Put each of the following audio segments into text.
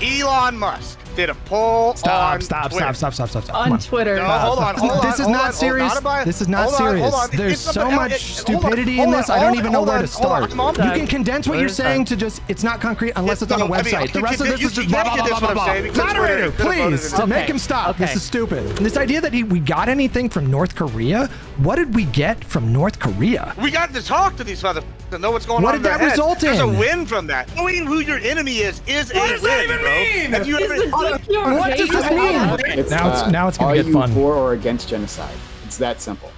Elon Musk did a poll on Stop. On Twitter. No, hold on. This is not serious. This is not serious. There's so much stupidity in this. I don't even know where to start. You can condense what you're saying to just, it's not concrete unless it's on a website. The rest of this is just blah, blah, blah, blah, blah. Moderator, please, make him stop. This is stupid. This idea that we got anything from North Korea, what did we get from North Korea? We got to talk to these motherfuckers and know what's going on. What did that result in? There's a win from that. Knowing who your enemy is a win, bro. What does that even mean? What does this mean? Now it's gonna get fun. Are you for or against genocide? It's that simple.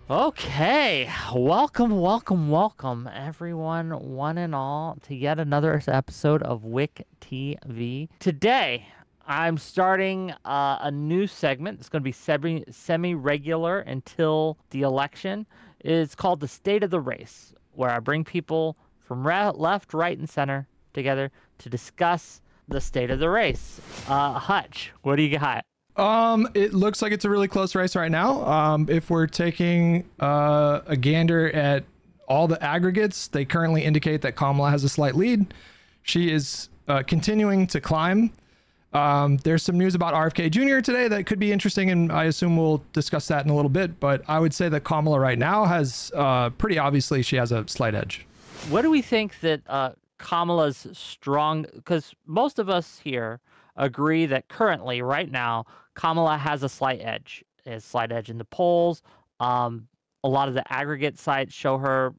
Okay, welcome everyone, one and all, to yet another episode of Wick TV. Today, I'm starting a new segment. It's going to be semi-regular until the election. It's called the State of the Race, where I bring people from left, right, and center together to discuss the state of the race. Hutch, what do you got? It looks like it's a really close race right now. If we're taking a gander at all the aggregates, they currently indicate that Kamala has a slight lead. She is continuing to climb. There's some news about RFK Jr. today that could be interesting, and I assume we'll discuss that in a little bit. But I would say that Kamala right now has pretty obviously she has a slight edge. What do we think that Kamala's strong? Because most of us here agree that currently, right now, Kamala has a slight edge. In the polls. A lot of the aggregate sites show her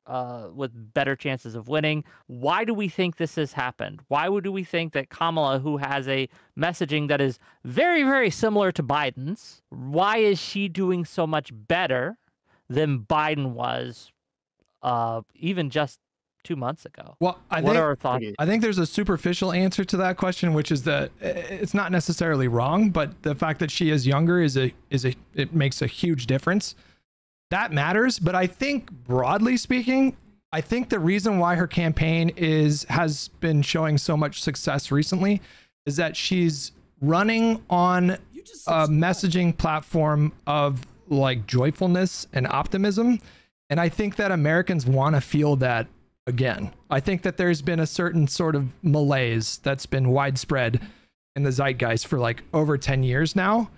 with better chances of winning. Why do we think this has happened? Why do we think that Kamala, who has a messaging that is very, very similar to Biden's, why is she doing so much better than Biden was even just 2 months ago? Well, I think there's a superficial answer to that question, which is that it's not necessarily wrong, but the fact that she is younger it makes a huge difference. That matters, but I think broadly speaking, I think the reason why her campaign has been showing so much success recently is that she's running on a messaging platform of like joyfulness and optimism, and I think that Americans want to feel that again. I think that there's been a certain sort of malaise that's been widespread in the zeitgeist for like over 10 years now.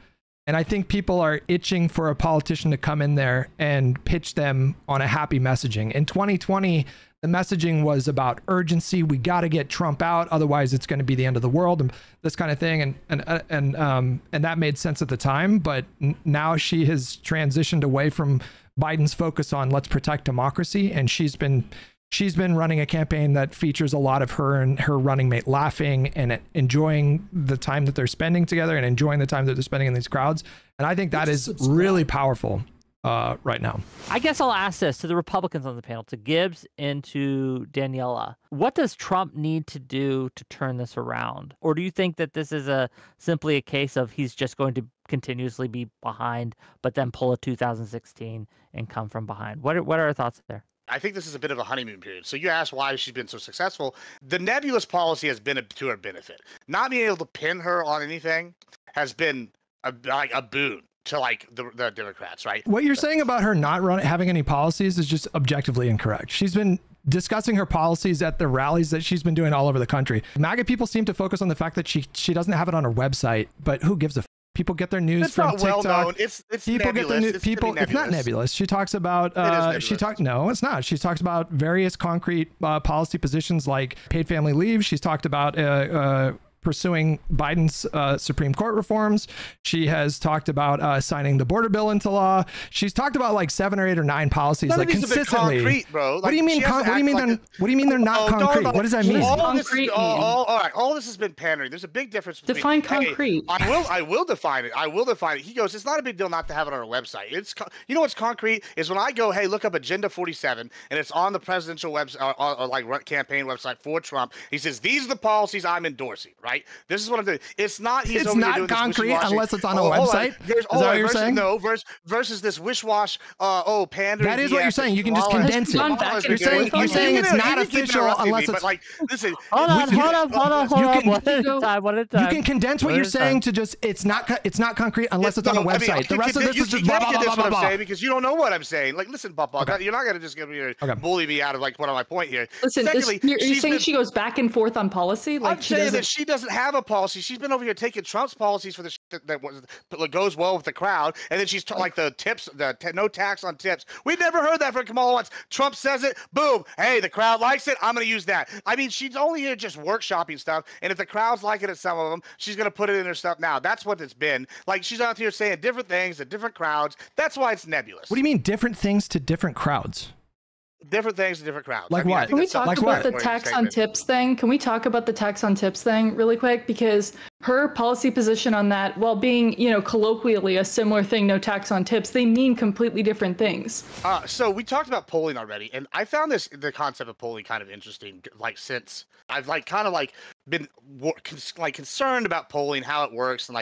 And I think people are itching for a politician to come in there and pitch them on a happy messaging. In 2020, the messaging was about urgency. We got to get Trump out, otherwise it's going to be the end of the world, and this kind of thing. And that made sense at the time. But now she has transitioned away from Biden's focus on let's protect democracy, and she's been running a campaign that features a lot of her and her running mate laughing and enjoying the time that they're spending together and enjoying the time that they're spending in these crowds. And I think that is really powerful right now. I guess I'll ask this to the Republicans on the panel, to Gibbs and to Daniela. What does Trump need to do to turn this around? Or do you think that this is simply a case of he's just going to continuously be behind, but then pull a 2016 and come from behind? What are our thoughts there? I think this is a bit of a honeymoon period. So you asked why she's been so successful. The nebulous policy has been to her benefit. Not being able to pin her on anything has been a boon to like the Democrats, right? What you're saying about her not having any policies is just objectively incorrect. She's been discussing her policies at the rallies that she's been doing all over the country. MAGA people seem to focus on the fact that she doesn't have it on her website, but who gives a f? People get their news from TikTok. Well known. It's people nebulous. Get the it's not nebulous. She talks about no, it's not. She talks about various concrete policy positions like paid family leave. She's talked about pursuing Biden's Supreme Court reforms. She has talked about signing the border bill into law. She's talked about like 7 or 8 or 9 policies like consistently. Concrete, bro. Like, what do you mean? What do you mean they're not concrete? What does that mean? All right. All this has been pandering. There's a big difference between define concrete. I will define it. I will define it. He goes, it's not a big deal not to have it on our website. It's you know what's concrete is when I go, hey, look up Agenda 47, and it's on the presidential website or like campaign website for Trump. He says these are the policies I'm endorsing, right? right? This is what I'm doing. It's not. He's it's over not here doing concrete this unless it's on a website. Is that what you're saying? No, versus this wish-wash. Pander. That is what you're saying. You can just condense it. You're saying it's not official unless it's. Like, listen. Hold on. One at a time. You can condense what you're saying to just it's not concrete unless it's on a website. The rest of this is just blah blah blah blah. Because you don't know what I'm saying. Like, listen, Papa, you're not gonna just bully me out of like one of my point here. Listen, you're saying she goes back and forth on policy. Like, I'm saying that she doesn't have a policy. She's been over here taking Trump's policies for the shit that goes well with the crowd, and then she's like the tips, no tax on tips. We've never heard that from Kamala once. Trump says it, boom. Hey, the crowd likes it. I'm gonna use that. I mean, she's only here just workshopping stuff, and if the crowd's liking it, some of them, she's gonna put it in her stuff now. That's what it's been. Like, she's out here saying different things to different crowds. That's why it's nebulous. What do you mean different things to different crowds? Different things to different crowds. Like what? Can we talk about the tax on tips thing? Can we talk about the tax on tips thing really quick? Because her policy position on that, while being, colloquially a similar thing, no tax on tips, they mean completely different things. So we talked about polling already, and I found the concept of polling kind of interesting. Like, since I've been concerned about polling, how it works, and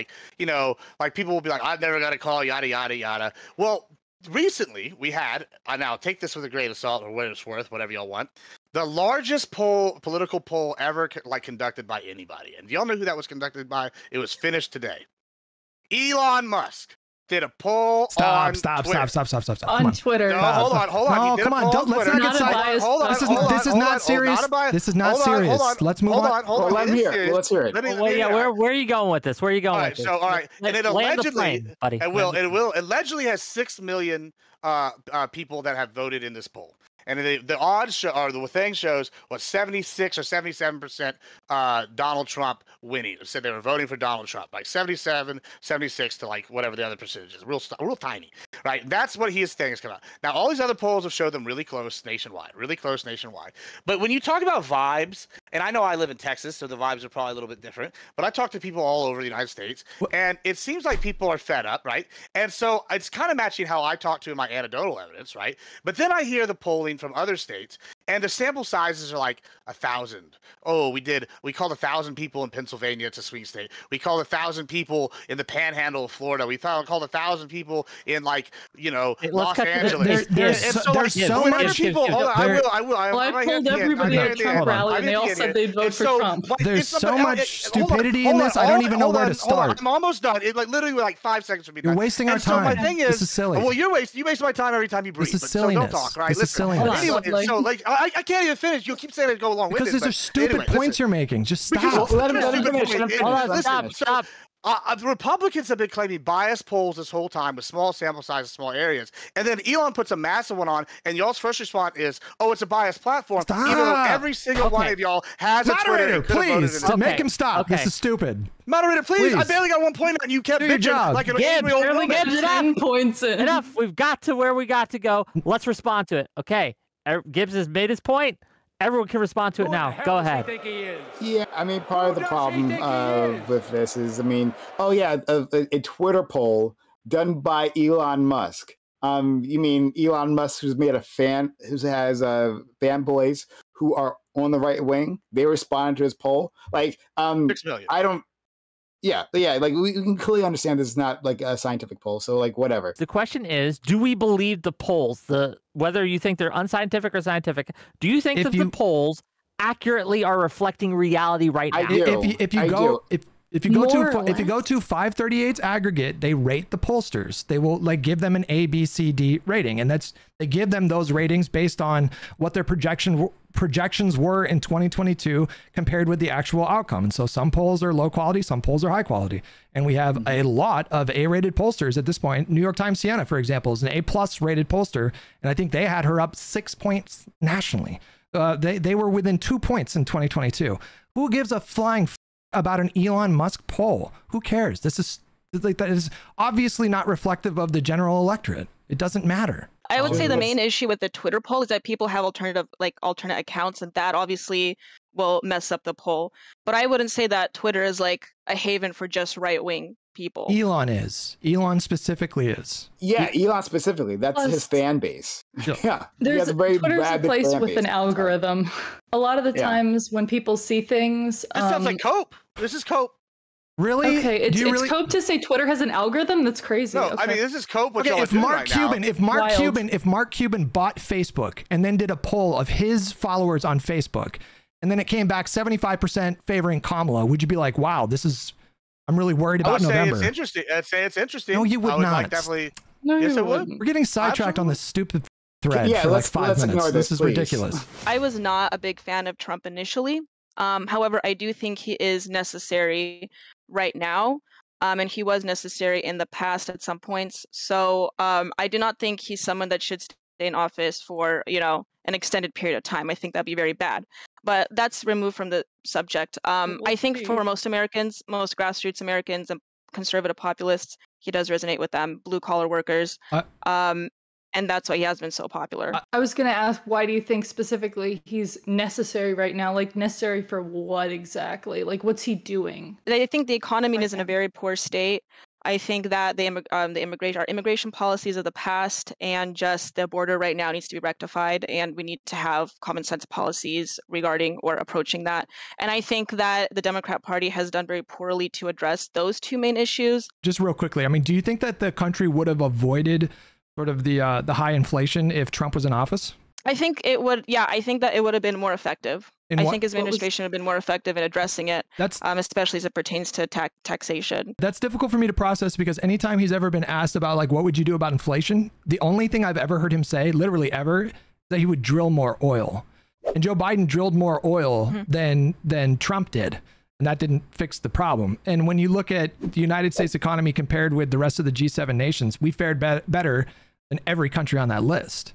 people will be like, I've never got a call, yada yada yada. Well, recently we had, now take this with a grain of salt or what it's worth, whatever y'all want, the largest political poll ever conducted by anybody. And do y'all know who that was conducted by? It was finished today. Elon Musk did a poll on Twitter. Stop. On Twitter. No, hold on. No, come on. Let's not get sidetracked. This is not serious. This is not serious. Let's move on. Hold on. Let's hear it. Where are you going with this? Where are you going with this? All right. And it allegedly, buddy. it will allegedly has 6 million people that have voted in this poll. And the odds show, or the thing shows, was 76 or 77% Donald Trump winning. It said they were voting for Donald Trump, like 77, 76 to like whatever the other percentage is, real tiny, right? That's what his thing has come out. Now, all these other polls have showed them really close nationwide. But when you talk about vibes, and I know I live in Texas, so the vibes are probably a little bit different, but I talk to people all over the United States, and it seems like people are fed up, right? And so it's kind of matching how I talk to in my anecdotal evidence, right? But then I hear the polling from other states, and the sample sizes are like 1,000. Oh, we called 1,000 people in Pennsylvania. It's a swing state. We called 1,000 people in the Panhandle of Florida. We called 1,000 people in Los Angeles. There's so much people. I will. I pulled everybody at a Trump rally, and they all said they'd vote for Trump. There's so much stupidity in this. I don't even know where to start. I'm almost done. It literally 5 seconds would be done. You're wasting our time. So my thing is, this is silly. Well, you waste my time every time you breathe. This is silliness. So don't talk, right? This is silliness. Anyway, so I can't even finish. You'll keep saying it go along with it. Because these are stupid points you're making. Just stop. Let him finish. Stop. The Republicans have been claiming biased polls this whole time with small sample sizes, small areas. And then Elon puts a massive one on, and y'all's first response is, oh, it's a biased platform. Stop. Even though every single one of y'all has a Twitter. Please, make him stop. This is stupid. Moderator, please. I barely got 1 point on you. Kept bitching like an angry old woman. 10 points in. Enough. We've got to where we got to go. Let's respond to it. Okay. Gibbs has made his point. Everyone can respond to it now. Go ahead. Yeah, I mean, part of the problem with this is, a Twitter poll done by Elon Musk. You mean Elon Musk, who's has fan boys who are on the right wing? They responded to his poll. 6 million. Yeah, we can clearly understand this is not like a scientific poll, so whatever. The question is, do we believe the polls, whether you think they're unscientific or scientific, do you think the polls accurately are reflecting reality right now? I do. If you go to 538's aggregate, they rate the pollsters. They will give them an A, B, C, D rating, and they give them those ratings based on what their projections were in 2022 compared with the actual outcome. And so some polls are low quality, some polls are high quality, and we have a lot of A-rated pollsters at this point. New York Times Siena, for example, is an A+ rated pollster, and I think they had her up 6 points nationally. They were within 2 points in 2022. Who gives a flying about an Elon Musk poll? Who cares? That is obviously not reflective of the general electorate. It doesn't matter. I would say the main issue with the Twitter poll is that people have alternate accounts, and that obviously will mess up the poll. But I wouldn't say that Twitter is a haven for just right-wing people. Elon specifically is. Yeah, Elon specifically. That's his fan base. Yeah. Twitter's a place with an algorithm. A lot of the times when people see things... This sounds like cope. This is cope. Really? Okay, it's really... cope to say Twitter has an algorithm. That's crazy. No, okay. I mean this is cope. What okay, y'all if are doing Mark right Cuban, now. if Mark Cuban bought Facebook and then did a poll of his followers on Facebook, and then it came back 75% favoring Kamala, would you be like, wow, I'm really worried about November? I would say it's interesting. I'd say it's interesting. No, you would not. Like, definitely. No, yes, you it would. wouldn't. We're getting sidetracked on this stupid thread Yeah, for like let's 5 minutes. ignore This is please. ridiculous. I was not a big fan of Trump initially. However, I do think he is necessary right now. And he was necessary in the past at some points. So I do not think he's someone that should stay in office for, an extended period of time. I think that'd be very bad. But that's removed from the subject. I think for most Americans, most grassroots Americans and conservative populists, he does resonate with them, blue collar workers. And that's why he has been so popular. I was going to ask, why do you think specifically he's necessary right now? Like, necessary for what exactly? Like, what's he doing? I think the economy is in a very poor state. I think that our immigration policies of the past and just the border right now needs to be rectified, and we need to have common sense policies regarding or approaching that. And I think that the Democrat Party has done very poorly to address those two main issues. Just real quickly, I mean, do you think that the country would have avoided sort of the high inflation if Trump was in office? I think it would. Yeah, I think that it would have been more effective. I think his administration would have been more effective in addressing it, especially as it pertains to taxation. That's difficult for me to process because anytime he's ever been asked about like, what would you do about inflation? The only thing I've ever heard him say, literally ever, is that he would drill more oil. And Joe Biden drilled more oil than Trump did. And that didn't fix the problem. And when you look at the United States economy compared with the rest of the G7 nations, we fared better than every country on that list.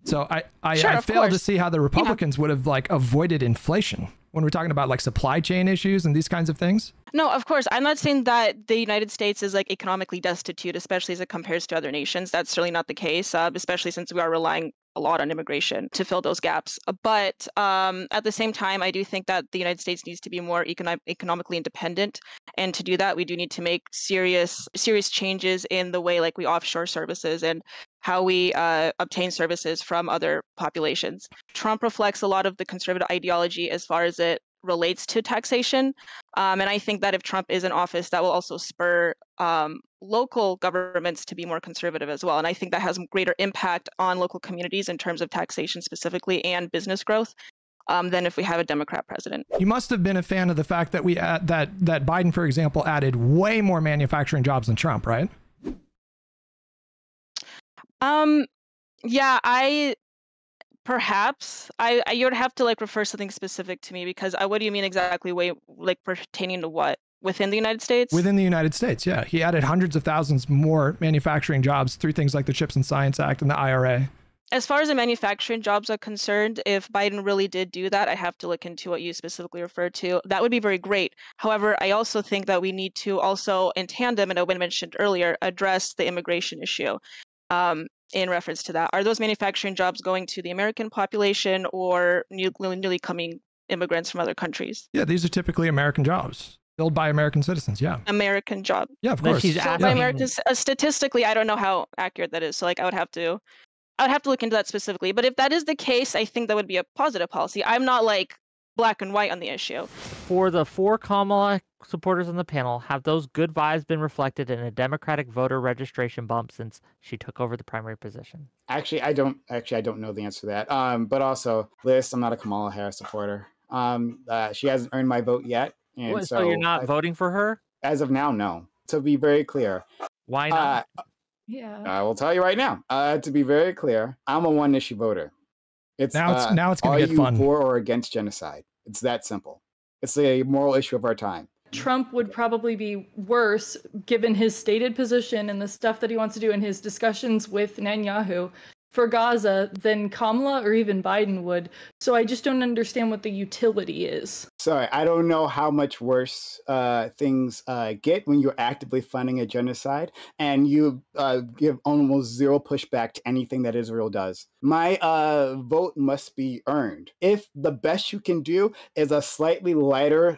So I fail to see how the Republicans would have like avoided inflation when we're talking about like supply chain issues and these kinds of things. No, of course. I'm not saying that the United States is like economically destitute, especially as it compares to other nations. That's certainly not the case, especially since we are relying a lot on immigration to fill those gaps. But at the same time, I do think that the United States needs to be more economically independent. And to do that, we do need to make serious changes in the way like we offshore services and how we obtain services from other populations. Trump reflects a lot of the conservative ideology as far as it relates to taxation. And I think that if Trump is in office, that will also spur local governments to be more conservative as well. And I think that has greater impact on local communities in terms of taxation specifically and business growth than if we have a Democrat president. You must have been a fan of the fact that that Biden, for example, added way more manufacturing jobs than Trump, right? Yeah, perhaps you would have to like refer something specific to me because what do you mean exactly? Like pertaining to what? Within the United States? Within the United States, yeah. He added hundreds of thousands more manufacturing jobs through things like the Chips and Science Act and the IRA. As far as the manufacturing jobs are concerned, if Biden really did do that, I have to look into what you specifically referred to. That would be very great. However, I also think that we need to also, in tandem, and Owen mentioned earlier, address the immigration issue. In reference to that, are those manufacturing jobs going to the American population or newly coming immigrants from other countries? Yeah, these are typically American jobs. Filled by American citizens, yeah. Asking. Yeah, of course. By Americans, statistically, I don't know how accurate that is. So, like, I would have to look into that specifically. But if that is the case, I think that would be a positive policy. I'm not like black and white on the issue. For the 4 Kamala supporters on the panel, have those good vibes been reflected in a Democratic voter registration bump since she took over the primary position? Actually, I don't know the answer to that. But also, Liz, I'm not a Kamala Harris supporter. She hasn't earned my vote yet. And so you're not voting for her? As of now, no. To be very clear. Why not? Yeah. I will tell you right now. To be very clear, I'm a one-issue voter. Now it's going to get fun. Are you for or against genocide? It's that simple. It's a moral issue of our time. Trump would probably be worse given his stated position and the stuff that he wants to do in his discussions with Netanyahu for Gaza than Kamala or even Biden would. So I just don't understand what the utility is. Sorry, I don't know how much worse things get when you're actively funding a genocide and you give almost zero pushback to anything that Israel does. My vote must be earned. If the best you can do is a slightly lighter,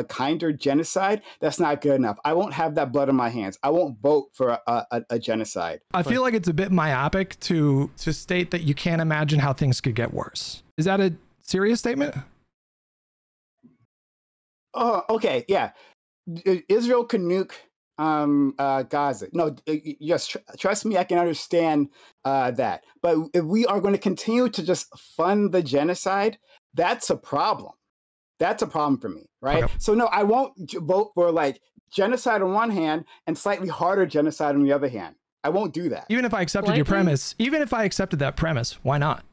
kinder genocide, that's not good enough. I won't have that blood on my hands. I won't vote for a genocide. I feel like it's a bit myopic to state that you can't imagine how things could get worse. Is that a serious statement? Oh, okay, yeah. Israel can nuke Gaza. No, just trust me, I can understand that. But if we are going to continue to just fund the genocide, that's a problem. That's a problem for me, right? Okay. So no, I won't vote for like genocide on one hand and slightly harder genocide on the other hand. I won't do that. Even if I accepted your premise, even if I accepted that premise, why not?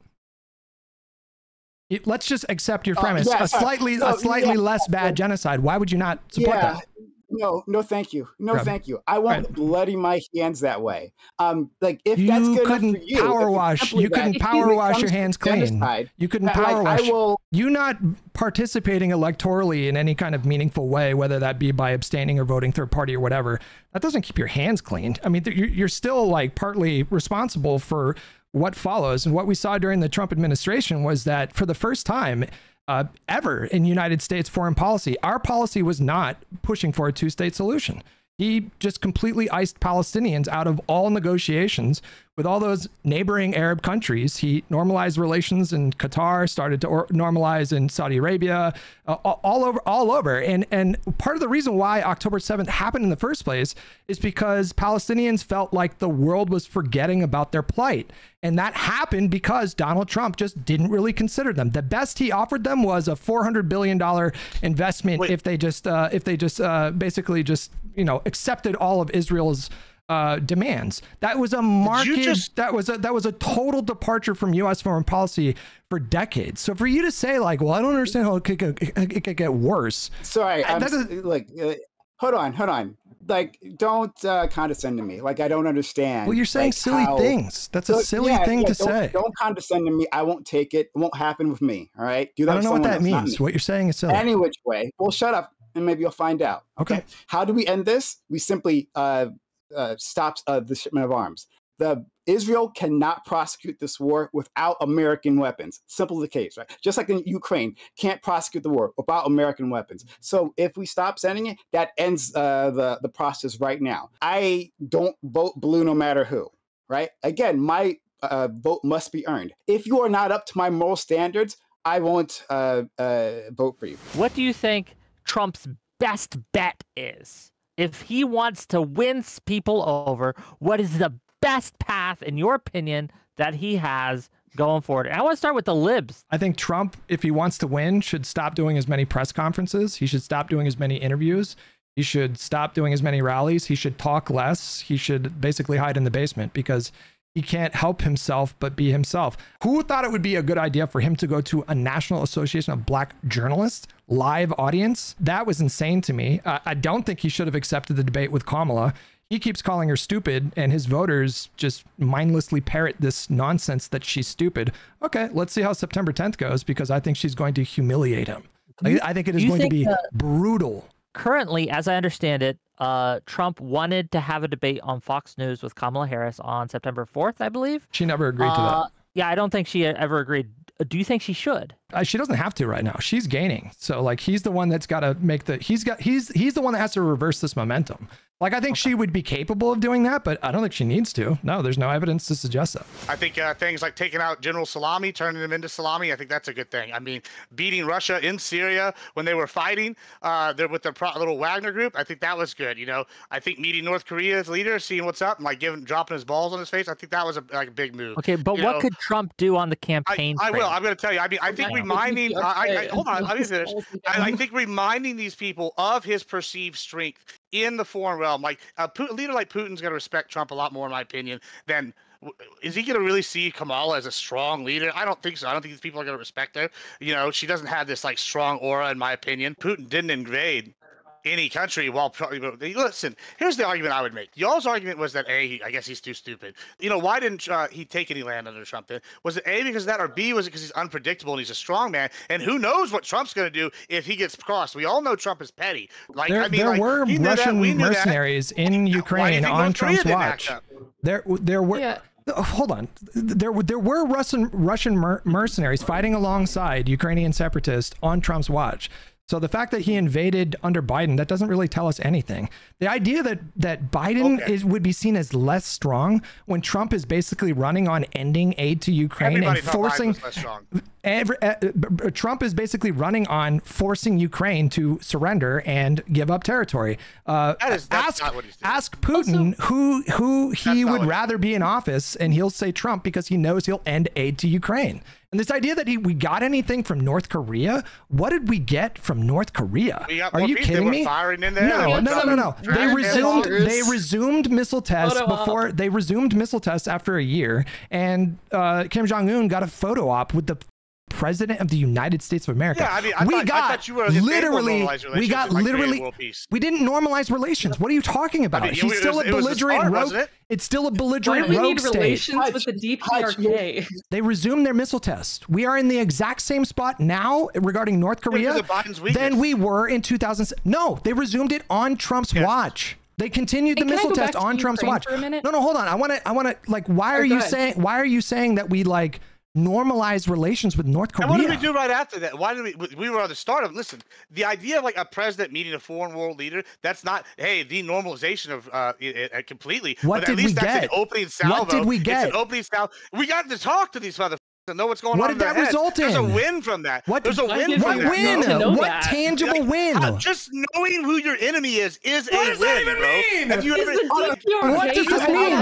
Let's just accept your premise. Yeah, a slightly less bad genocide. Why would you not support that? No, thank you. Thank you. I won't bloody my hands that way. Like if you that's good enough for you, power wash. You couldn't power wash your hands clean. Genocide, you couldn't power wash. I will. You not participating electorally in any kind of meaningful way, whether that be by abstaining or voting third party or whatever, that doesn't keep your hands clean. I mean, you're still like partly responsible for what follows. And what we saw during the Trump administration was that for the first time ever in United States foreign policy, our policy was not pushing for a two-state solution. He just completely iced Palestinians out of all negotiations with all those neighboring Arab countries. He normalized relations in Qatar, started to normalize in Saudi Arabia, all over. And part of the reason why October 7th happened in the first place is because Palestinians felt like the world was forgetting about their plight. And that happened because Donald Trump just didn't really consider them. The best he offered them was a $400 billion investment if they just basically just, you know, accepted all of Israel's demands. That was a market. That was a total departure from U.S. foreign policy for decades. So for you to say like, well, I don't understand how it could get worse. Sorry, hold on. Like, don't condescend to me. Like, I don't understand. Well, you're saying silly things. That's a silly thing to say. Don't condescend to me. I won't take it. It won't happen with me. All right. Do that. I don't know what that means. What you're saying is silly. Any which way. Well, shut up and maybe you'll find out. Okay. How do we end this? We simply stop the shipment of arms. Israel cannot prosecute this war without American weapons. Simple as the case, right? Just like in Ukraine, can't prosecute the war without American weapons. So if we stop sending it, that ends the process right now. I don't vote blue no matter who, right? Again, my vote must be earned. If you are not up to my moral standards, I won't vote for you. What do you think Trump's best bet is? If he wants to win people over, what is the best path, in your opinion, that he has going forward? And I want to start with the libs. I think Trump, if he wants to win, should stop doing as many press conferences. He should stop doing as many interviews. He should stop doing as many rallies. He should talk less. He should basically hide in the basement because he can't help himself but be himself. Who thought it would be a good idea for him to go to a National Association of Black Journalists live audience? That was insane to me. I don't think he should have accepted the debate with Kamala. He keeps calling her stupid, and his voters just mindlessly parrot this nonsense that she's stupid. Okay, let's see how September 10th goes, because I think she's going to humiliate him. I think it is going to be brutal. Currently, as I understand it, Trump wanted to have a debate on Fox News with Kamala Harris on September 4th, I believe. She never agreed to that. Yeah, I don't think she ever agreed. Do you think she should? She doesn't have to right now. She's gaining. So like he's the one that's got to make he's the one that has to reverse this momentum. Like I think she would be capable of doing that, but I don't think she needs to. No, there's no evidence to suggest that. I think things like taking out General Salami, turning him into salami, I think that's a good thing. I mean, beating Russia in Syria when they were fighting with their little Wagner group, I think that was good. You know, I think meeting North Korea's leader, seeing what's up, and like dropping his balls on his face, I think that was a big move. Okay, but what could Trump do on the campaign? I will. I'm going to tell you. I mean, I think reminding. Hold on. Let me finish. I think reminding these people of his perceived strength in the foreign realm, like a leader like Putin's going to respect Trump a lot more, in my opinion, than is he going to really see Kamala as a strong leader? I don't think so. I don't think these people are going to respect her. You know, she doesn't have this like strong aura, in my opinion. Putin didn't invade any country while listen, here's the argument I would make. Y'all's argument was that I guess he's too stupid. You know, why didn't he take any land under Trump then? Was it A, because of that, or B, was it because he's unpredictable and he's a strong man? And who knows what Trump's going to do if he gets crossed? We all know Trump is petty. Like there were Russian mercenaries in Ukraine on Trump's watch. There were. Yeah. Hold on. There were Russian mercenaries fighting alongside Ukrainian separatists on Trump's watch. So the fact that he invaded under Biden, that doesn't really tell us anything. The idea that Biden would be seen as less strong when Trump is basically running on ending aid to Ukraine and forcing Trump is basically running on forcing Ukraine to surrender and give up territory. That's not what he's doing. Ask Putin who he would rather be in office, and he'll say Trump because he knows he'll end aid to Ukraine. And this idea that we got anything from North Korea? What did we get from North Korea? Are you kidding me? No. They resumed missile tests before they resumed missile tests after a year, and Kim Jong-un got a photo op with the President of the United States of America. Yeah, I mean, I thought you were literally. We didn't normalize relations. What are you talking about? I mean, He's still a belligerent rogue. It's still a belligerent rogue state. Relations with the DPRK? They resumed their missile test. We are in the exact same spot now regarding North Korea than we were in 2000. No, they resumed it on Trump's watch. They continued the missile test on Trump's watch. No, hold on. I want to like. Why are you saying that we like normalize relations with North Korea? And what did we do right after that? Why did we were on the start of, listen, the idea of like a president meeting a foreign world leader, that's not, hey, the normalization of completely. What did we get? An opening salvo. What did we get? It's an opening salvo. We got to talk to these motherfuckers and know what's going on. What did that result in? There's a win from that. There's a win from that. What tangible win? Just knowing who your enemy is a win, bro. What does that even mean? What does this mean?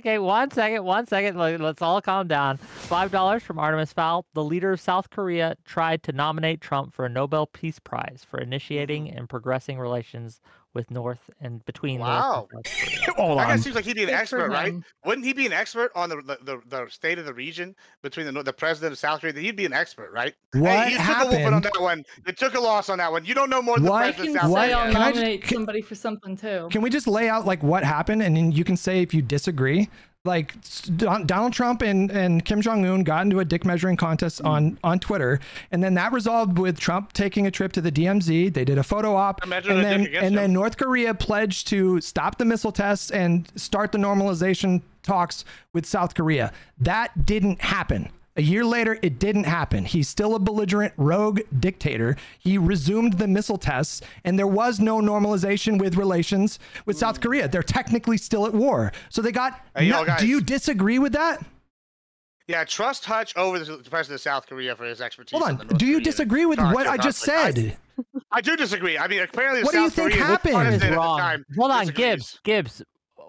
Okay. 1 second. Let's all calm down. $5 from Artemis Fowl. The leader of South Korea tried to nominate Trump for a Nobel Peace Prize for initiating and progressing relations with North and between. Wow. That guy seems like he'd be an expert, right? Wouldn't he be an expert on the state of the region between the president of South Korea? He'd be an expert, right? What he happened? took a whooping on that one. They took a loss on that one. You don't know more than the president of South Korea. I'll nominate somebody for something too. Can we just lay out like what happened, and then you can say if you disagree? Like Donald Trump and Kim Jong-un got into a dick measuring contest on Twitter, and then that resolved with Trump taking a trip to the DMZ. They did a photo op, and then North Korea pledged to stop the missile tests and start the normalization talks with South Korea. That didn't happen. A year later, it didn't happen. He's still a belligerent rogue dictator. He resumed the missile tests, and there was no normalization with relations with South Korea. They're technically still at war. So they got... do you disagree with that? Yeah, trust Hutch over the president of South Korea for his expertise. Hold on. Do you disagree with what I just said? I do disagree. I mean, apparently what South do you think happened? Is wrong. Hold on, Gibbs.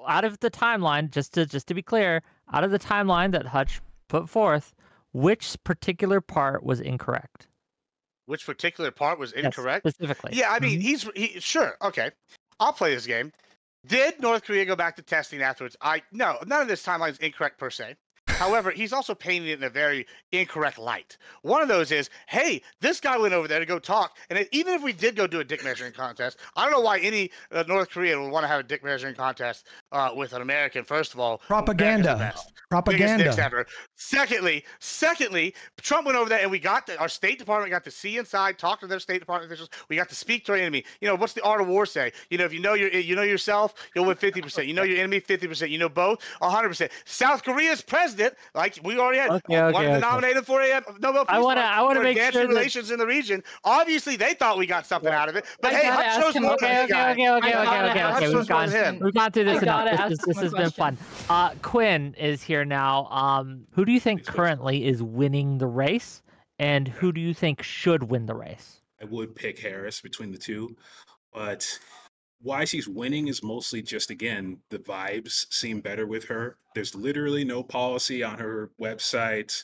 Out of the timeline, just to be clear, out of the timeline that Hutch put forth, which particular part was incorrect? Which particular part was incorrect? Yes, specifically. Yeah, I mean, sure. Okay, I'll play this game. Did North Korea go back to testing afterwards? No, none of this timeline is incorrect per se. However, he's also painting it in a very incorrect light. One of those is, hey, this guy went over there to go talk. And even if we did go do a dick measuring contest, I don't know why any North Korean would want to have a dick measuring contest with an American. First of all, propaganda. Biggest ever. Secondly, Trump went over there and we got our State Department got to see inside, talk to their State Department officials. We got to speak to our enemy. You know, what's the art of war say? You know, if you know yourself, you'll win 50%. You know your enemy, 50%. You know both, 100%. South Korea's president, like we already had, wanted to nominate him for a Nobel Peace Prize. I want to make sure relations in the region. Obviously, they thought we got something out of it. But hey, Hutch shows more. Okay. We've gone through this enough. This has been fun. Quinn is here now. Who do you think currently is winning the race, and who do you think should win the race? I would pick Harris between the two, but why she's winning is mostly just, again, the vibes seem better with her. There's literally no policy on her website.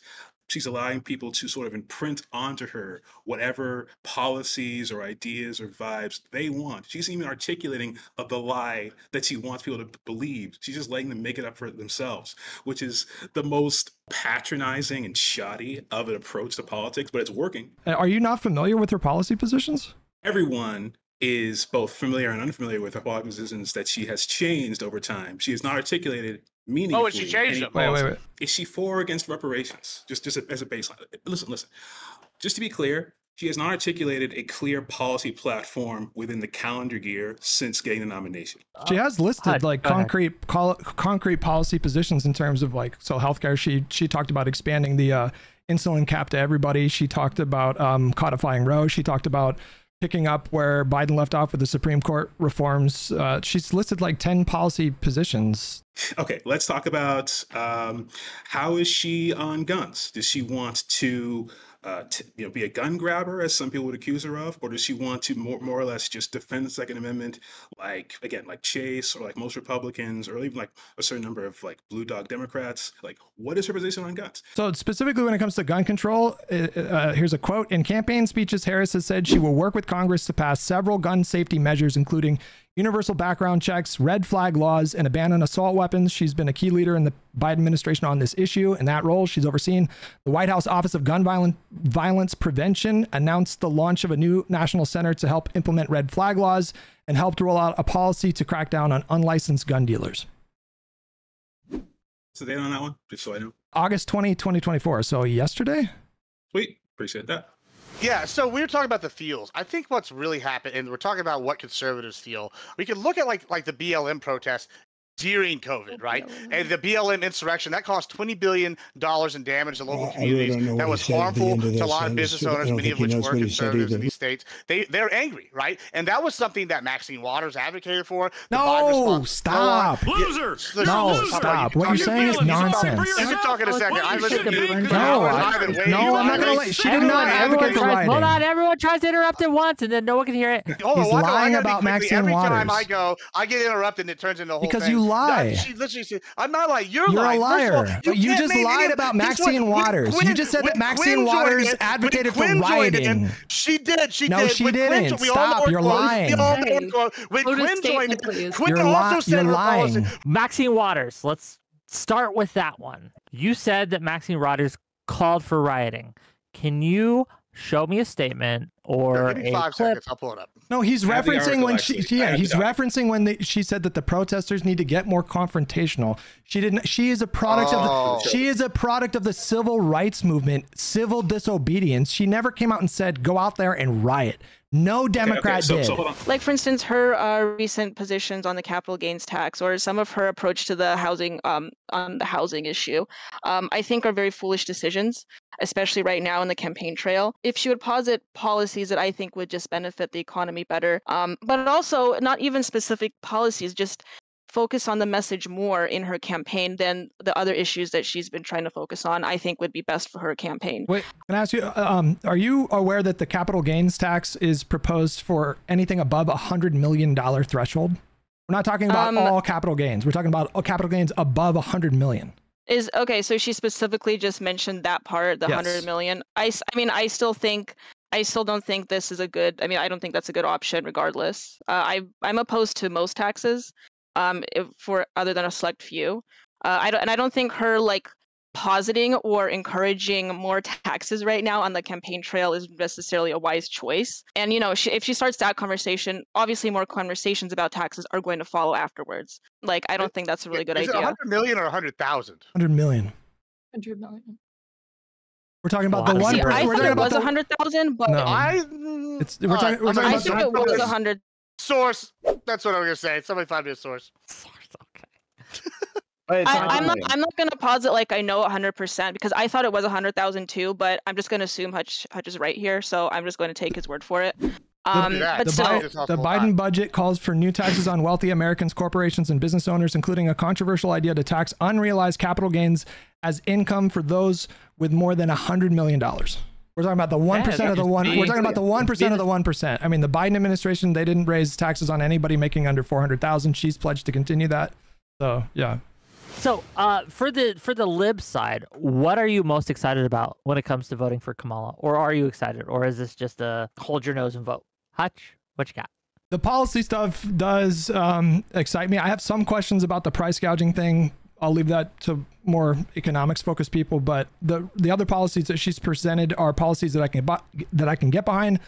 She's allowing people to sort of imprint onto her whatever policies or ideas or vibes they want. She's even articulating the lie that she wants people to believe. She's just letting them make it up for themselves, which is the most patronizing and shoddy of an approach to politics, but it's working. Are you not familiar with her policy positions? Everyone is both familiar and unfamiliar with her policy positions that she has changed over time. She has not articulated meaningfully. Oh, and she changed it. Wait. Is she for or against reparations? Just as a baseline. Listen. Just to be clear, she has not articulated a clear policy platform within the calendar year since getting the nomination. She has listed concrete policy positions in terms of healthcare. She talked about expanding the insulin cap to everybody. She talked about codifying Roe. She talked about picking up where Biden left off with the Supreme Court reforms. She's listed like 10 policy positions. Okay, let's talk about how is she on guns? Does she want to be a gun grabber, as some people would accuse her of, or does she want to more or less just defend the Second Amendment, like Chase or like most Republicans, or even like a certain number of like blue dog Democrats? Like, what is her position on guns? So specifically when it comes to gun control, here's a quote. In campaign speeches, Harris has said she will work with Congress to pass several gun safety measures, including universal background checks, red flag laws, and a ban on assault weapons. She's been a key leader in the Biden administration on this issue. In that role, she's overseen the White House Office of Gun Violence Prevention, announced the launch of a new national center to help implement red flag laws, and helped roll out a policy to crack down on unlicensed gun dealers. So they on that one, just so I know. August 20, 2024. So yesterday? Sweet. Appreciate that. Yeah, so we were talking about the feels. I think what's really happened, and we're talking about what conservatives feel. We can look at like the BLM protests during COVID, right? And the BLM insurrection, that cost $20 billion in damage to local communities. That was harmful to a lot of business owners, many of which were conservatives in these states. They're angry, right? And that was something that Maxine Waters advocated for. No, stop. Losers! No, stop. What you're saying is nonsense. You can talk in a second. I listened to No, I'm not going to let. She did not advocate for rioting. Hold on, everyone tries to interrupt at once, and then no one can hear it. He's lying about Maxine Waters. Every time I go, I get interrupted, and it turns into a whole because thing. You lie. She literally said, I'm not lying. You're a lying. liar. You just lied about Maxine Waters. You just said that Maxine Waters advocated for rioting. She did. No, she didn't. Stop. You're lying. When Quinn joined it, Quinn You're also said lying. Maxine Waters. Let's start with that one. You said that Maxine Waters called for rioting. Can you show me a statement or give me 5 clip? seconds. I'll pull it up. No, he's referencing when referencing when she said that the protesters need to get more confrontational. She didn't. She is a product of the civil rights movement, civil disobedience. She never came out and said go out there and riot. No Democrat did. Like, for instance, her recent positions on the capital gains tax, or some of her approach to the housing on the housing issue, I think are very foolish decisions, especially right now in the campaign trail. If she would posit policies that I think would just benefit the economy better, but also not even specific policies, just focus on the message more in her campaign than the other issues that she's been trying to focus on, I think would be best for her campaign. Wait, can I ask you, are you aware that the capital gains tax is proposed for anything above $100 million threshold? We're not talking about all capital gains. We're talking about all capital gains above $100 million. So she specifically just mentioned that part, the 100 million. I mean, I still don't think this is a good, I don't think that's a good option regardless. I'm opposed to most taxes. For other than a select few, I don't think her like positing or encouraging more taxes right now on the campaign trail is necessarily a wise choice. And if she starts that conversation, obviously more conversations about taxes are going to follow afterwards. Like, I don't think that's a really good idea. Is it 100 million or 100,000? 100 million. 100 million. We're talking about the one. I thought it was 100,000, but no. we're talking about. I think it was 100. Source. That's what I'm gonna say. Somebody find me a source. Okay. I'm not gonna posit like I know 100% because I thought it was 100,000 too, but I'm just gonna assume Hutch is right here, so I'm just going to take his word for it. But still, the Biden budget calls for new taxes on wealthy Americans, corporations, and business owners, including a controversial idea to tax unrealized capital gains as income for those with more than $100 million. We're talking about the 1% of the one. We're talking about the 1% of the 1%. I mean, the Biden administration, they didn't raise taxes on anybody making under 400,000. She's pledged to continue that. So yeah. So for the lib side, what are you most excited about when it comes to voting for Kamala? Or are you excited? Or is this just a hold your nose and vote? Hutch, what you got? The policy stuff does excite me. I have some questions about the price gouging thing. I'll leave that to more economics focused people, but the other policies that she's presented are policies that I can get behind.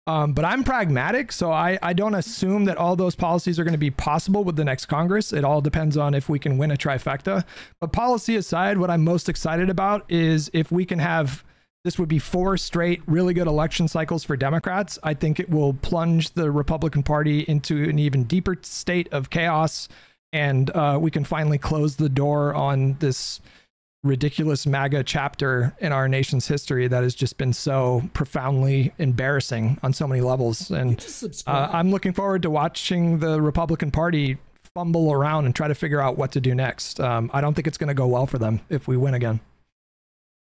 But I'm pragmatic, so I don't assume that all those policies are going to be possible with the next Congress. It all depends on if we can win a trifecta. But policy aside, what I'm most excited about is if we can have, this would be 4 straight really good election cycles for Democrats. I think it will plunge the Republican Party into an even deeper state of chaos. And we can finally close the door on this ridiculous MAGA chapter in our nation's history that has just been so profoundly embarrassing on so many levels. And I'm looking forward to watching the Republican Party fumble around and try to figure out what to do next. I don't think it's going to go well for them if we win again.